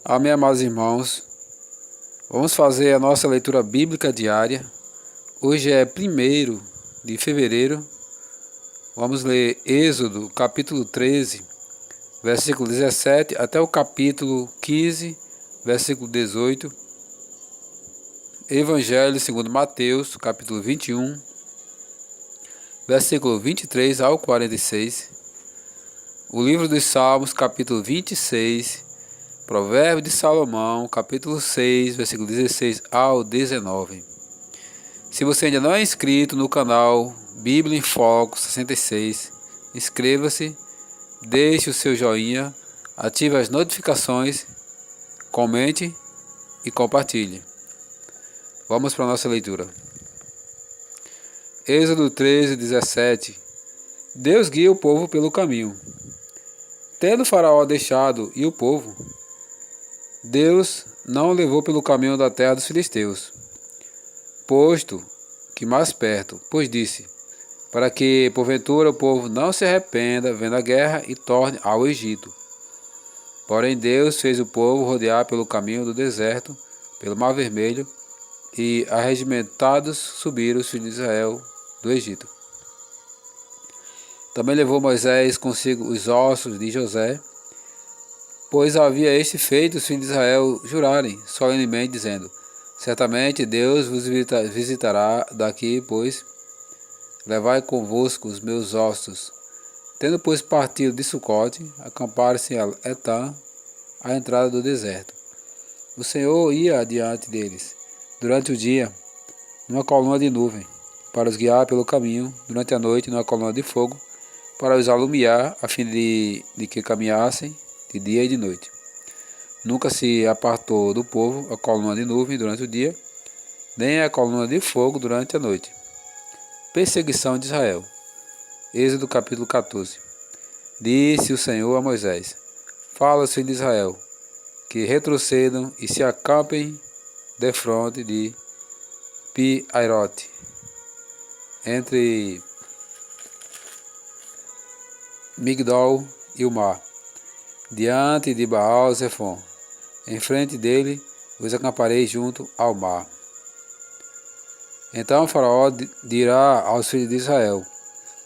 Amém, amados irmãos. Vamos fazer a nossa leitura bíblica diária. Hoje é 1º de fevereiro. Vamos ler Êxodo, capítulo 13, versículo 17, até o capítulo 15, versículo 18. Evangelho segundo Mateus, capítulo 21, versículo 23 ao 46. O livro dos Salmos, capítulo 26, Provérbio de Salomão, capítulo 6, versículo 16 ao 19. Se você ainda não é inscrito no canal Bíblia em Foco 66, inscreva-se, deixe o seu joinha, ative as notificações, comente e compartilhe. Vamos para a nossa leitura. Êxodo 13, 17. Deus guia o povo pelo caminho. Tendo Faraó deixado ir o povo, Deus não o levou pelo caminho da terra dos filisteus, posto que mais perto, pois disse, para que, porventura, o povo não se arrependa, vendo a guerra, e torne ao Egito. Porém, Deus fez o povo rodear pelo caminho do deserto, pelo Mar Vermelho, e arregimentados subiram os filhos de Israel do Egito. Também levou Moisés consigo os ossos de José, pois havia este feito os filhos de Israel jurarem solenemente, dizendo, certamente Deus vos visitará daqui, pois levai convosco os meus ossos. Tendo, pois, partido de Sucote, acamparam-se em Etã, à entrada do deserto. O Senhor ia adiante deles, durante o dia, numa coluna de nuvem, para os guiar pelo caminho, durante a noite, numa coluna de fogo, para os alumiar, a fim de que caminhassem de dia e de noite. Nunca se apartou do povo a coluna de nuvem durante o dia, nem a coluna de fogo durante a noite. Perseguição de Israel. Êxodo capítulo 14. Disse o Senhor a Moisés, fala aos filhos de Israel, que retrocedam e se acampem defronte de Pi-Airote, entre Migdol e o mar, diante de Baal-Zefon. Em frente dele os acamparei junto ao mar. Então o Faraó dirá aos filhos de Israel,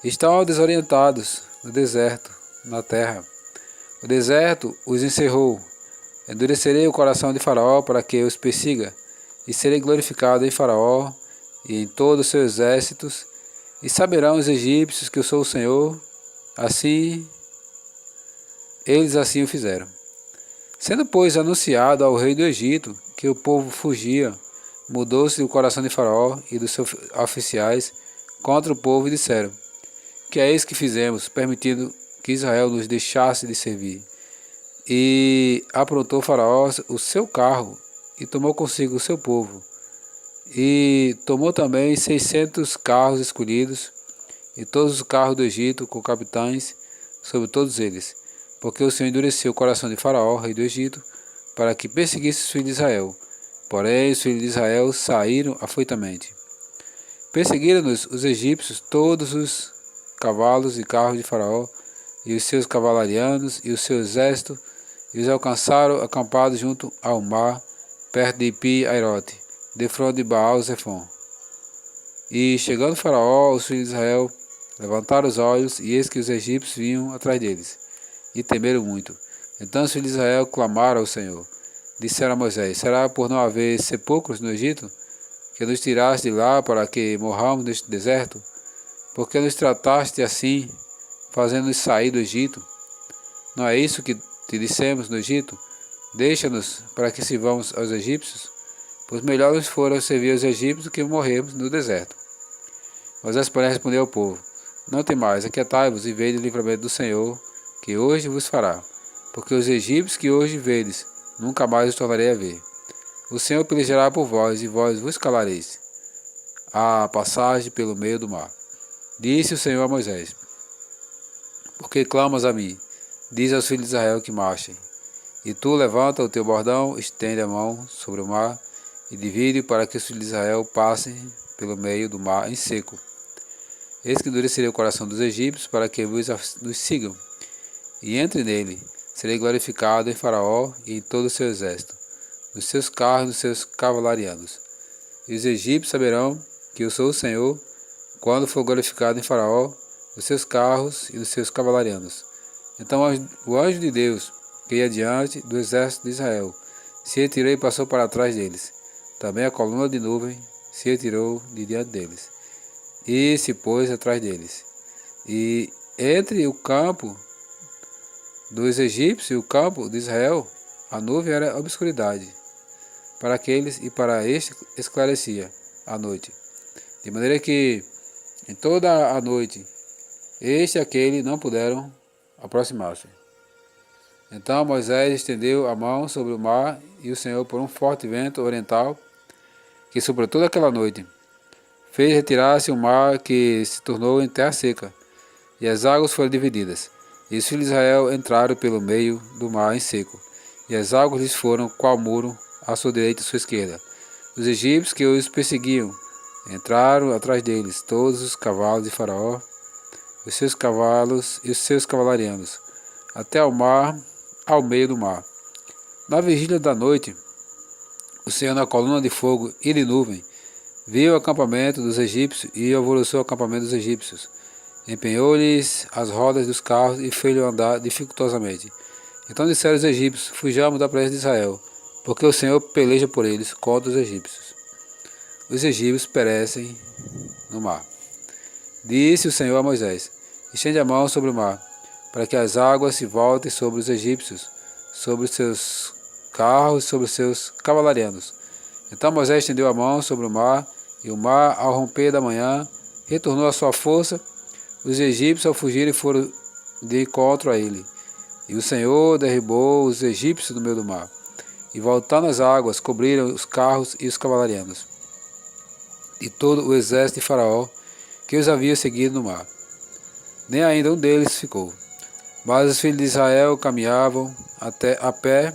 estão desorientados no deserto, na terra. O deserto os encerrou. Endurecerei o coração de Faraó para que os persiga, e serei glorificado em Faraó e em todos os seus exércitos, e saberão os egípcios que eu sou o Senhor. Assim, eles assim o fizeram. Sendo, pois, anunciado ao rei do Egito que o povo fugia, mudou-se o coração de Faraó e dos seus oficiais contra o povo e disseram, que é isso que fizemos, permitindo que Israel nos deixasse de servir. E aprontou Faraó o seu carro e tomou consigo o seu povo. E tomou também 600 carros escolhidos e todos os carros do Egito com capitães sobre todos eles, porque o Senhor endureceu o coração de Faraó, rei do Egito, para que perseguisse os filhos de Israel. Porém, os filhos de Israel saíram afoitamente. Perseguiram-nos os egípcios, todos os cavalos e carros de Faraó, e os seus cavalarianos, e o seu exército, e os alcançaram acampados junto ao mar, perto de Pi-Airote, defronte de Baal-Zefon. E, chegando Faraó, os filhos de Israel levantaram os olhos, e eis que os egípcios vinham atrás deles, e temeram muito. Então os filhos de Israel clamaram ao Senhor. Disseram a Moisés, será por não haver sepulcros no Egito, que nos tiraste de lá para que morramos neste deserto? Porque nos trataste assim, fazendo-nos sair do Egito? Não é isso que te dissemos no Egito? Deixa-nos para que sirvamos aos egípcios? Pois melhor nos fora servir aos egípcios do que morrermos no deserto. Moisés, porém, respondeu ao povo, não temais, aquietai-vos e vede o livramento do Senhor, que hoje vos fará, porque os egípcios que hoje vedes, nunca mais os tornarei a ver. O Senhor pelejará por vós, e vós vos calareis. A passagem pelo meio do mar. Disse o Senhor a Moisés, porque clamas a mim? Diz aos filhos de Israel que marchem. E tu levanta o teu bordão, estende a mão sobre o mar, e divide para que os filhos de Israel passem pelo meio do mar em seco. Eis que endurecerei o coração dos egípcios para que nos sigam, e entre nele, serei glorificado em Faraó e em todo o seu exército, nos seus carros e nos seus cavalarianos. E os egípcios saberão que eu sou o Senhor, quando for glorificado em Faraó, nos seus carros e nos seus cavalarianos. Então o anjo de Deus, que ia diante do exército de Israel, se retirou e passou para trás deles. Também a coluna de nuvem se retirou de diante deles, e se pôs atrás deles. E entre o campo dos egípcios e o campo de Israel, a nuvem era obscuridade para aqueles, e para este esclarecia a noite. De maneira que em toda a noite este e aquele não puderam aproximar-se. Então Moisés estendeu a mão sobre o mar, e o Senhor, por um forte vento oriental, que soprou toda aquela noite, fez retirar-se o mar, que se tornou em terra seca, e as águas foram divididas. E os filhos de Israel entraram pelo meio do mar em seco, e as águas lhes foram qual muro, à sua direita e à sua esquerda. Os egípcios que os perseguiam entraram atrás deles, todos os cavalos de Faraó, os seus cavalos e os seus cavalarianos, até ao mar, ao meio do mar. Na vigília da noite, o Senhor, na coluna de fogo e de nuvem, viu o acampamento dos egípcios e alvoroçou o acampamento dos egípcios. Empenhou-lhes as rodas dos carros e fez-lhe andar dificultosamente. Então disseram os egípcios: fujamos da presença de Israel, porque o Senhor peleja por eles contra os egípcios. Os egípcios perecem no mar. Disse o Senhor a Moisés: estende a mão sobre o mar, para que as águas se voltem sobre os egípcios, sobre os seus carros e sobre os seus cavalarianos. Então Moisés estendeu a mão sobre o mar, e o mar, ao romper da manhã, retornou à sua força. Os egípcios, ao fugirem, foram de encontro a ele. E o Senhor derribou os egípcios no meio do mar. E voltando as águas, cobriram os carros e os cavalarianos, e todo o exército de Faraó, que os havia seguido no mar. Nem ainda um deles ficou. Mas os filhos de Israel caminhavam até a pé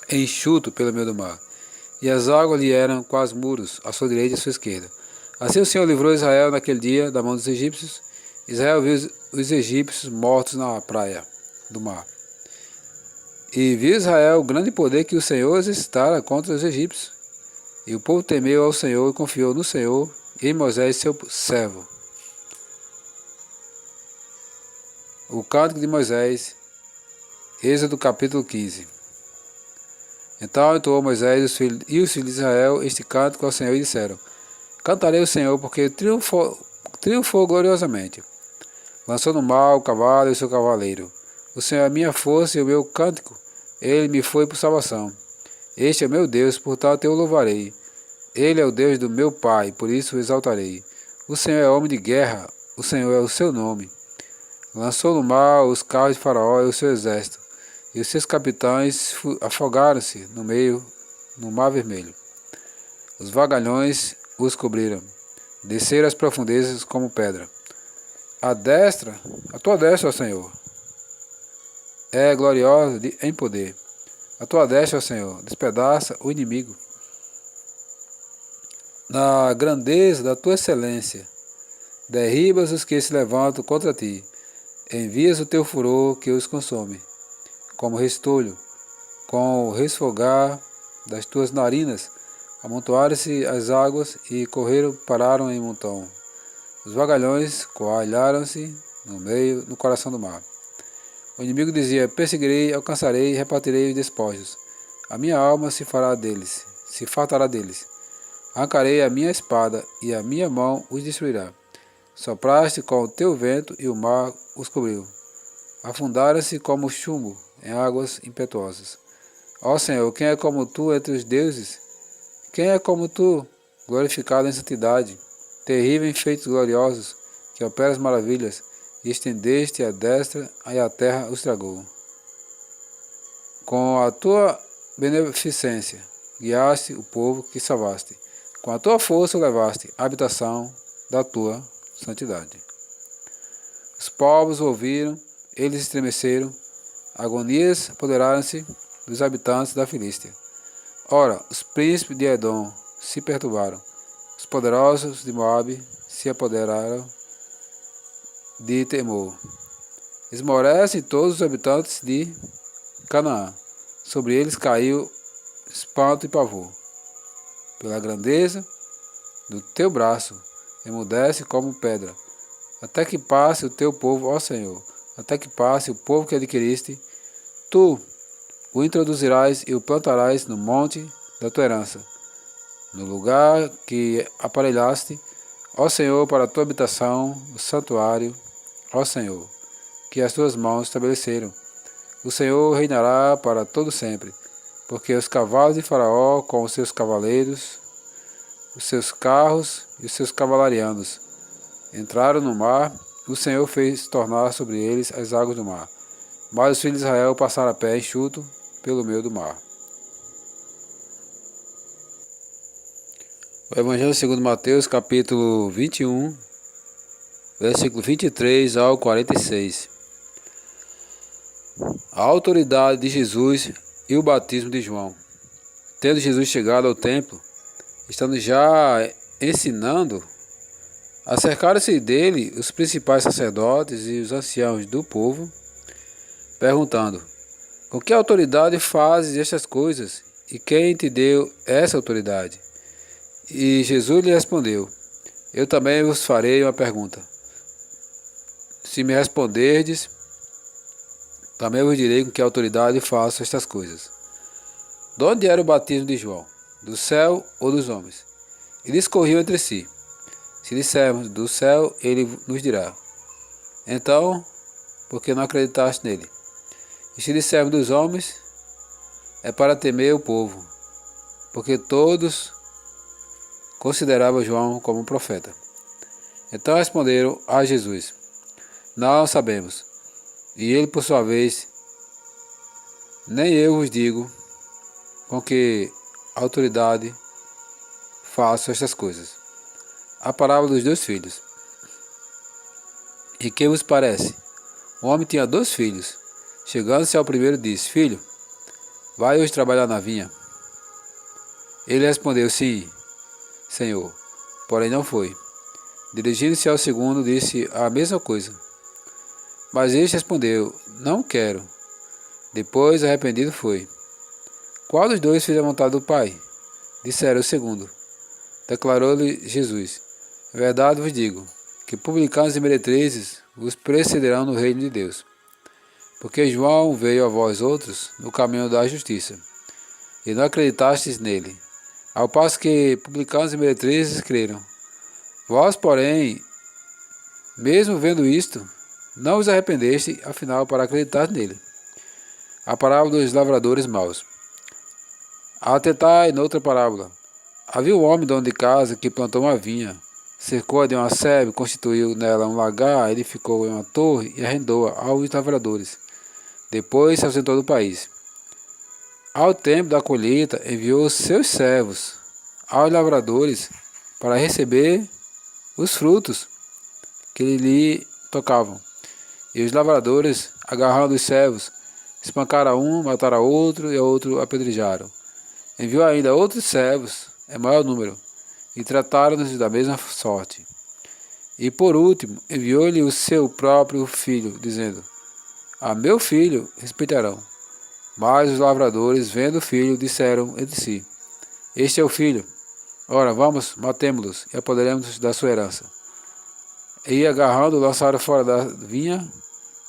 enxuto pelo meio do mar, e as águas lhe eram quase muros, à sua direita e à sua esquerda. Assim o Senhor livrou Israel naquele dia da mão dos egípcios. Israel viu os egípcios mortos na praia do mar. E viu Israel o grande poder que o Senhor exercitara contra os egípcios. E o povo temeu ao Senhor e confiou no Senhor e em Moisés, seu servo. O Cântico de Moisés, Êxodo capítulo 15. Então entoou Moisés e os filhos de Israel este cântico ao Senhor e disseram: cantarei ao Senhor, porque triunfou gloriosamente. Lançou no mar o cavalo e o seu cavaleiro. O Senhor é a minha força e o meu cântico. Ele me foi por salvação. Este é meu Deus, portanto eu o louvarei. Ele é o Deus do meu pai, por isso o exaltarei. O Senhor é homem de guerra, o Senhor é o seu nome. Lançou no mar os carros de Faraó e o seu exército, e os seus capitães afogaram-se no mar vermelho. Os vagalhões os cobriram, desceram as profundezas como pedra. A tua destra, ó Senhor, é gloriosa em poder. A tua destra, ó Senhor, despedaça o inimigo. Na grandeza da tua excelência, derribas os que se levantam contra ti. Envias o teu furor que os consome, como restolho, com o resfogar das tuas narinas. Amontoaram-se as águas e pararam em montão. Os vagalhões coalharam-se no coração do mar. O inimigo dizia: perseguirei, alcançarei e repartirei os despojos. A minha alma se fartará deles. Arrancarei a minha espada e a minha mão os destruirá. Sopraste com o teu vento e o mar os cobriu. Afundaram-se como chumbo em águas impetuosas. Ó Senhor, quem é como tu entre os deuses? Quem é como tu, glorificado em santidade, terrível em feitos gloriosos, que operas maravilhas, e estendeste a destra e a terra os tragou. Com a tua beneficência, guiaste o povo que salvaste. Com a tua força levaste a habitação da tua santidade. Os povos ouviram, eles estremeceram, agonias apoderaram-se dos habitantes da Filístia. Ora, os príncipes de Edom se perturbaram, os poderosos de Moabe se apoderaram de temor. esmorecem todos os habitantes de Canaã. Sobre eles caiu espanto e pavor. Pela grandeza do teu braço, emudece como pedra, até que passe o teu povo, ó Senhor, até que passe o povo que adquiriste. Tu o introduzirás e o plantarás no monte da tua herança, no lugar que aparelhaste, ó Senhor, para a tua habitação, o santuário, ó Senhor, que as tuas mãos estabeleceram. O Senhor reinará para todo sempre, porque os cavalos de Faraó com os seus cavaleiros, os seus carros e os seus cavalarianos entraram no mar. O Senhor fez tornar sobre eles as águas do mar, mas os filhos de Israel passaram a pé enxuto pelo meio do mar. O Evangelho segundo Mateus, capítulo 21, versículo 23 ao 46. A autoridade de Jesus e o batismo de João. Tendo Jesus chegado ao templo, estando já ensinando, acercaram-se dele os principais sacerdotes e os anciãos do povo, perguntando: com que autoridade fazes estas coisas? E quem te deu essa autoridade? E Jesus lhe respondeu: eu também vos farei uma pergunta. Se me responderdes, também vos direi com que autoridade faço estas coisas. De onde era o batismo de João? Do céu ou dos homens? E discorriam entre si. Se dissermos do céu, ele nos dirá: então, por que não acreditaste nele? E se dissermos dos homens, é para temer o povo, porque todos consideravam João como um profeta. Então responderam a Jesus: não sabemos. E ele, por sua vez: nem eu vos digo com que autoridade faço estas coisas. A parábola dos 2 filhos. E que vos parece? Um homem tinha 2 filhos. Chegando-se ao primeiro, disse: filho, vai hoje trabalhar na vinha. Ele respondeu: sim, Senhor. Porém não foi. Dirigindo-se ao segundo, disse a mesma coisa. Mas este respondeu: não quero. Depois, arrependido, foi. Qual dos 2 fez a vontade do Pai? Disseram: o segundo. Declarou-lhe Jesus: em verdade vos digo, que publicanos e meretrizes vos precederão no reino de Deus. Porque João veio a vós outros no caminho da justiça, e não acreditastes nele, ao passo que publicanos e meretrizes creram. Vós, porém, mesmo vendo isto, não vos arrependeste, afinal, para acreditar nele. A parábola dos lavradores maus. Atentai noutra parábola. Havia um homem dono de casa que plantou uma vinha, cercou-a de uma sebe, constituiu nela um lagar, edificou uma torre e arrendou-a aos lavradores. Depois se ausentou do país. Ao tempo da colheita, enviou seus servos aos lavradores para receber os frutos que lhe tocavam. E os lavradores, agarrando os servos, espancaram um, mataram outro e a outro apedrejaram. Enviou ainda outros servos, em maior número, e trataram-nos da mesma sorte. E por último, enviou-lhe o seu próprio filho, dizendo: a meu filho respeitarão. Mas os lavradores, vendo o filho, disseram entre si: este é o filho. Ora, vamos, matemo-los e apoderemos da sua herança. E agarrando, lançaram fora da vinha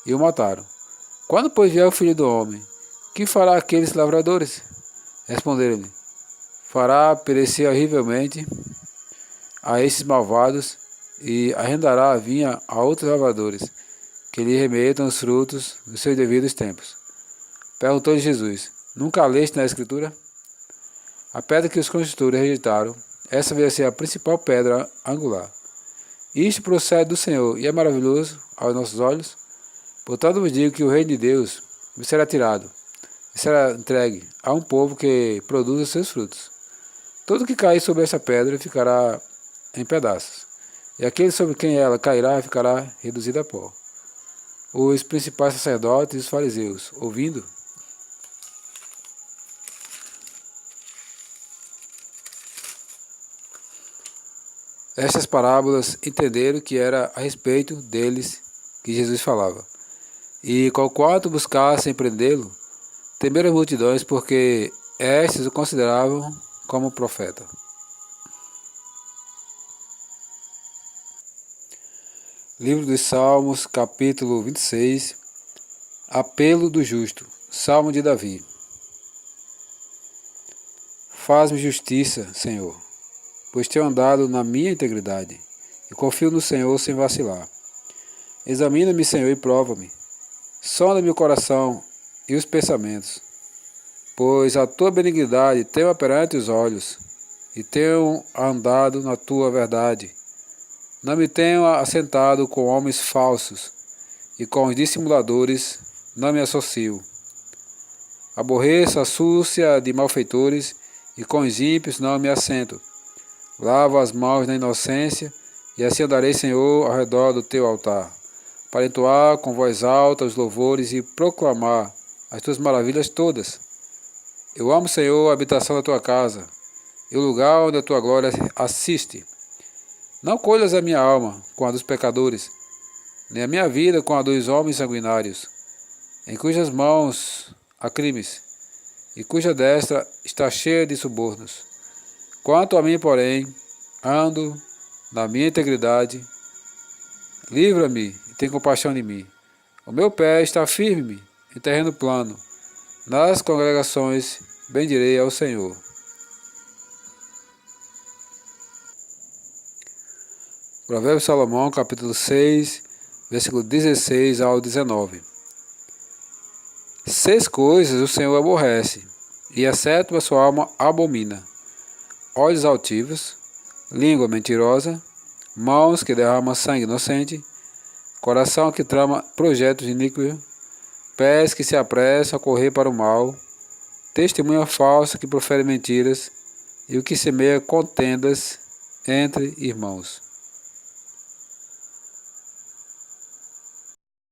e o mataram. Quando, pois, vier o filho do homem, que fará aqueles lavradores? Responderam-lhe: fará perecer horrivelmente a esses malvados e arrendará a vinha a outros lavradores, que lhe remetam os frutos nos seus devidos tempos. Perguntou-lhe Jesus: nunca leste na Escritura? A pedra que os construtores rejeitaram, essa veio a ser a principal pedra angular. Isto procede do Senhor e é maravilhoso aos nossos olhos. Portanto vos digo que o reino de Deus vos será tirado e será entregue a um povo que produz os seus frutos. Todo que cair sobre essa pedra ficará em pedaços, e aquele sobre quem ela cairá ficará reduzido a pó. Os principais sacerdotes e os fariseus, ouvindo, estas parábolas, entenderam que era a respeito deles que Jesus falava. E conquanto buscassem prendê-lo, temeram as multidões, porque estes o consideravam como profeta. Livro dos Salmos, capítulo 26. Apelo do justo. Salmo de Davi. Faz-me justiça, Senhor, pois tenho andado na minha integridade, e confio no Senhor sem vacilar. Examina-me, Senhor, e prova-me. Sonda-me o coração e os pensamentos, pois a tua benignidade tenho perante os olhos, e tenho andado na tua verdade. Não me tenho assentado com homens falsos, e com os dissimuladores não me associo. Aborreço a súcia de malfeitores, e com os ímpios não me assento. Lavo as mãos na inocência, e assim andarei, Senhor, ao redor do teu altar, para entoar com voz alta os louvores e proclamar as tuas maravilhas todas. Eu amo, Senhor, a habitação da tua casa, e o lugar onde a tua glória assiste. Não colhas a minha alma com a dos pecadores, nem a minha vida com a dos homens sanguinários, em cujas mãos há crimes, e cuja destra está cheia de subornos. Quanto a mim, porém, ando na minha integridade. Livra-me e tem compaixão de mim. O meu pé está firme em terreno plano. Nas congregações bendirei ao Senhor. Provérbios de Salomão, capítulo 6, versículo 16 ao 19. 6 coisas o Senhor aborrece, e a sétima sua alma abomina: olhos altivos, língua mentirosa, mãos que derramam sangue inocente, coração que trama projetos iníquos, pés que se apressam a correr para o mal, testemunha falsa que profere mentiras, e o que semeia contendas entre irmãos.